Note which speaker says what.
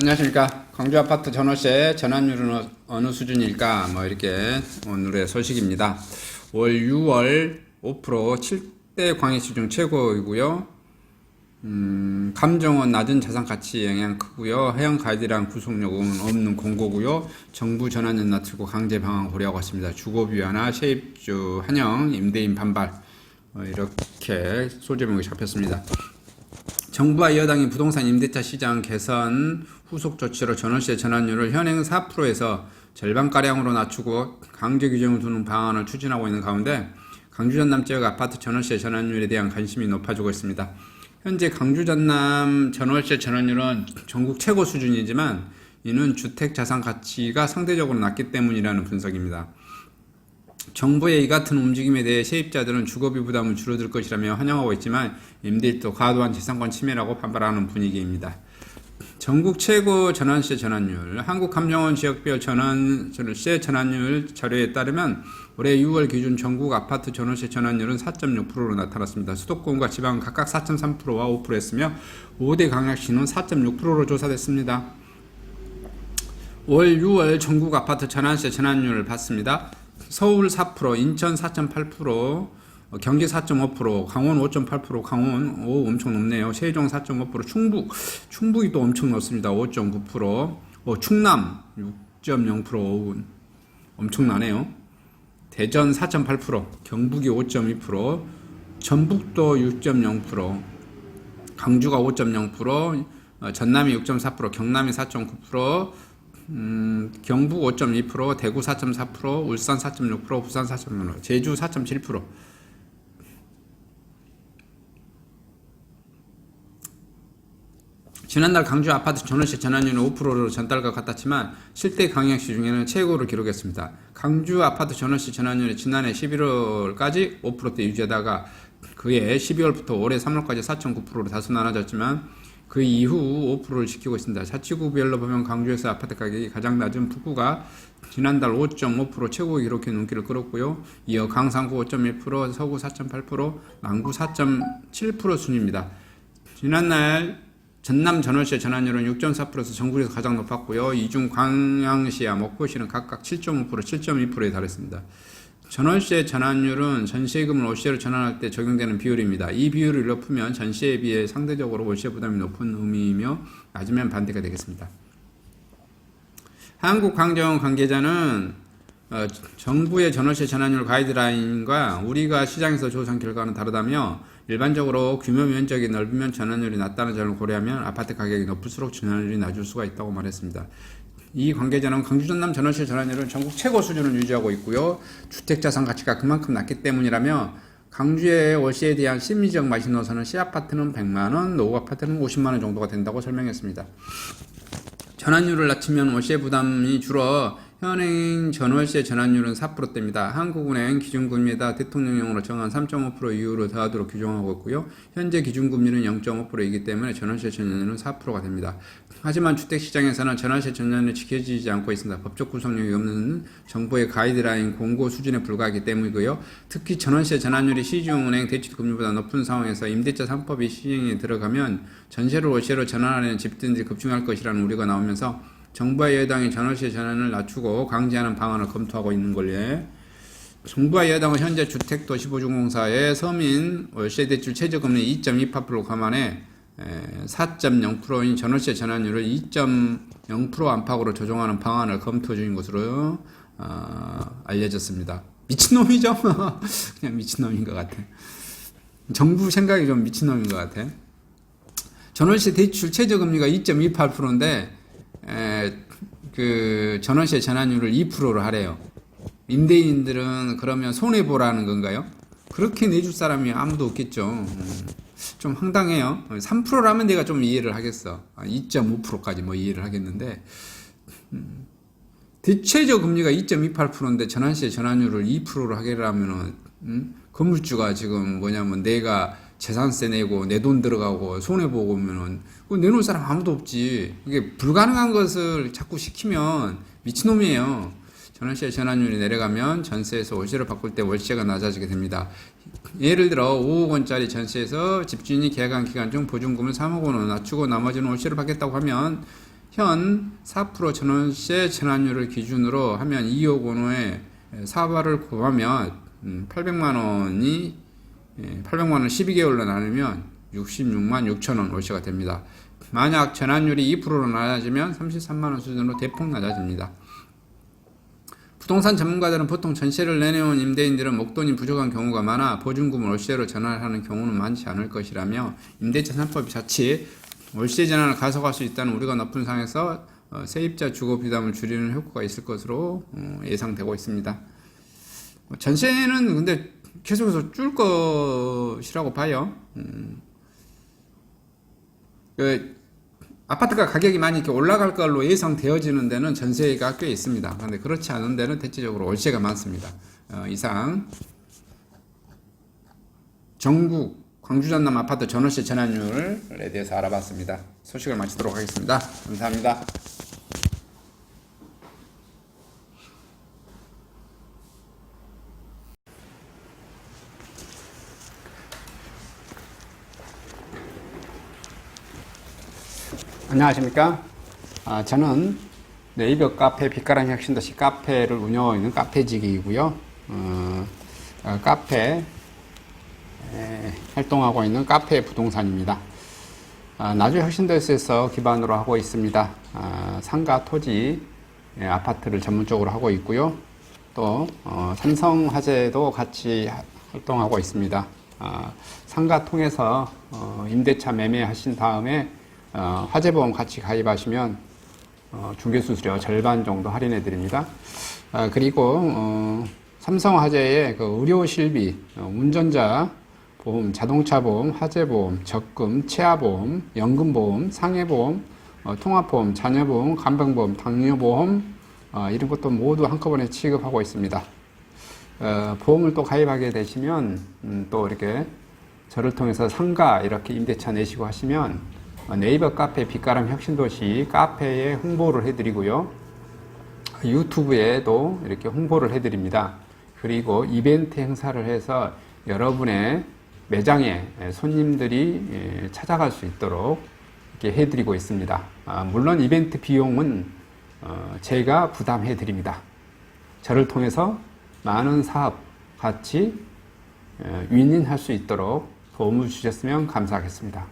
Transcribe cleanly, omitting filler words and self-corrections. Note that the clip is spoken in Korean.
Speaker 1: 안녕하십니까. 광주 아파트 전월세 전환율은 어느 수준일까? 이렇게 오늘의 소식입니다. 올 6월 5% 7대 광역시 중 최고이고요. 감정은 낮은 자산 가치 영향 크고요. 해양 가이드랑 구속 요금은 없는 공고고요. 정부 전환율 낮추고 강제 방안 고려하고 있습니다. 주거 비완화, 세입주 환영, 임대인 반발 이렇게 소제목이 잡혔습니다. 정부와 여당이 부동산 임대차 시장 개선 후속 조치로 전월세 전환율을 현행 4%에서 절반가량으로 낮추고 강제 규정을 두는 방안을 추진하고 있는 가운데 강주 전남 지역 아파트 전월세 전환율에 대한 관심이 높아지고 있습니다. 현재 강주 전남 전월세 전환율은 전국 최고 수준이지만 이는 주택 자산 가치가 상대적으로 낮기 때문이라는 분석입니다. 정부의 이 같은 움직임에 대해 세입자들은 주거비 부담은 줄어들 것이라며 환영하고 있지만 임대인도 과도한 재산권 침해라고 반발하는 분위기입니다. 전국 최고 전환세 전환율, 한국감정원 지역별 전월세 전환율 자료에 따르면 올해 6월 기준 전국 아파트 전월세 전환율은 4.6%로 나타났습니다. 수도권과 지방은 각각 4.3%와 5%였으며 5대 광역시는 4.6%로 조사됐습니다. 올 6월 전국 아파트 전월세 전환율을 봤습니다. 서울 4%, 인천 4.8%, 경기 4.5%, 강원 5.8%, 강원 엄청 높네요. 세종 4.5%, 충북이 또 엄청 높습니다. 5.9%, 충남 6.0%, 엄청나네요. 대전 4.8%, 경북이 5.2%, 전북도 6.0%, 강주가 5.0%, 전남이 6.4%, 경남이 4.9%, 경북 5.2%, 대구 4.4%, 울산 4.6%, 부산 4.6%, 제주 4.7%. 지난달 강주 아파트 전월세 전환율은 5%로 전달과 같았지만 실대 광역시 중에는 최고를 기록했습니다. 강주 아파트 전월세 전환율이 지난해 11월까지 5%대 유지하다가 그해 12월부터 올해 3월까지 4.9%로 다소 나눠졌지만 그 이후 5%를 지키고 있습니다. 자치구별로 보면 강주에서 아파트 가격이 가장 낮은 북구가 지난달 5.5% 최고 기록해 눈길을 끌었고요. 이어 강상구 5.1%, 서구 4.8%, 남구 4.7% 순입니다. 지난날 전남 전월세 전환율은 6.4%에서 전국에서 가장 높았고요. 이중 광양시와 목포시는 각각 7.5%, 7.2%에 달했습니다. 전월세 전환율은 전세금을 월세로 전환할 때 적용되는 비율입니다. 이 비율을 높으면 전세에 비해 상대적으로 월세 부담이 높은 의미이며 낮으면 반대가 되겠습니다. 한국감정원 관계자는 정부의 전월세 전환율 가이드라인과 우리가 시장에서 조사한 결과는 다르다며 일반적으로 규모 면적이 넓으면 전환율이 낮다는 점을 고려하면 아파트 가격이 높을수록 전환율이 낮을 수가 있다고 말했습니다. 이 관계자는 강주 전남 전월세 전환율은 전국 최고 수준을 유지하고 있고요. 주택자산 가치가 그만큼 낮기 때문이라며 강주의 월세에 대한 심리적 마지노선은 C아파트는 100만원, 노후아파트는 50만원 정도가 된다고 설명했습니다. 전환율을 낮추면 월세 부담이 줄어 현행 전월세 전환율은 4%대입니다. 한국은행 기준금리에다 대통령령으로 정한 3.5% 이유로 더하도록 규정하고 있고요. 현재 기준금리는 0.5%이기 때문에 전월세 전환율은 4%가 됩니다. 하지만 주택시장에서는 전월세 전환율이 지켜지지 않고 있습니다. 법적 구속력이 없는 정부의 가이드라인 공고 수준에 불과하기 때문이고요. 특히 전월세 전환율이 시중은행 대출금리보다 높은 상황에서 임대차 3법이 시행에 들어가면 전세를 월세로 전환하려는 집들이 급증할 것이라는 우려가 나오면서 정부와 여당이 전월세 전환을 낮추고 강제하는 방안을 검토하고 있는 걸요. 정부와 여당은 현재 주택도시보증공사의 서민 월세대출 최저금리 2.28%를 감안해 4.0%인 전월세 전환율을 2.0% 안팎으로 조정하는 방안을 검토 중인 것으로 알려졌습니다. 미친놈이죠? 그냥 미친놈인 것 같아. 정부 생각이 좀 미친놈인 것 같아. 전월세 대출 최저금리가 2.28%인데 그 전월세 전환율을 2%로 하래요. 임대인들은 그러면 손해보라는 건가요? 그렇게 내줄 사람이 아무도 없겠죠. 좀 황당해요. 3%라면 내가 좀 이해를 하겠어. 2.5%까지 이해를 하겠는데 대체적 금리가 2.28%인데 전월세 전환율을 2%로 하게라면은 건물주가 지금 뭐냐면 내가 재산세 내고 내 돈 들어가고 손해보고 오면은 내놓을 사람 아무도 없지. 이게 불가능한 것을 자꾸 시키면 미친놈이에요. 전월세 전환율이 내려가면 전세에서 월세를 바꿀 때 월세가 낮아지게 됩니다. 예를 들어 5억 원짜리 전세에서 집주인이 계약한 기간 중 보증금을 3억 원으로 낮추고 나머지는 월세를 받겠다고 하면 현 4% 전월세 전환율을 기준으로 하면 2억 원호에 사발을 구하면 800만 원을 12개월로 나누면 66만 6천 원 월세가 됩니다. 만약 전환율이 2%로 낮아지면 33만 원 수준으로 대폭 낮아집니다. 부동산 전문가들은 보통 전세를 내놓은 임대인들은 목돈이 부족한 경우가 많아 보증금을 월세로 전환하는 경우는 많지 않을 것이라며 임대차 3법이 자칫 월세 전환을 가속할 수 있다는 우려가 높은 상황에서 세입자 주거 부담을 줄이는 효과가 있을 것으로 예상되고 있습니다. 전세는 근데 계속해서 줄 것이라고 봐요. 아파트가 가격이 많이 이렇게 올라갈 걸로 예상되어지는 데는 전세가 꽤 있습니다. 그런데 그렇지 않은 데는 대체적으로 월세가 많습니다. 이상 전국 광주 전남 아파트 전월세 전환율에 대해서 알아봤습니다. 소식을 마치도록 하겠습니다. 감사합니다. 안녕하십니까. 저는 네이버 카페 빛가람 혁신도시 카페를 운영하고 있는 카페직이고요. 카페 활동하고 있는 카페 부동산입니다. 나주 혁신도시에서 기반으로 하고 있습니다. 상가 토지 아파트를 전문적으로 하고 있고요. 또 삼성화재도 같이 활동하고 있습니다. 상가 통해서 임대차 매매하신 다음에 화재보험 같이 가입하시면 중개수수료 절반 정도 할인해 드립니다. 그리고 삼성화재의 그 의료실비, 운전자 보험, 자동차 보험, 화재보험, 적금, 치아보험, 연금보험, 상해보험, 통합보험, 자녀보험, 간병보험, 당뇨보험 이런 것도 모두 한꺼번에 취급하고 있습니다. 보험을 또 가입하게 되시면 또 이렇게 저를 통해서 상가 이렇게 임대차 내시고 하시면 네이버 카페 빛가람 혁신도시 카페에 홍보를 해드리고요. 유튜브에도 이렇게 홍보를 해드립니다. 그리고 이벤트 행사를 해서 여러분의 매장에 손님들이 찾아갈 수 있도록 이렇게 해드리고 있습니다. 물론 이벤트 비용은 제가 부담해 드립니다. 저를 통해서 많은 사업 같이 윈윈할 수 있도록 도움을 주셨으면 감사하겠습니다.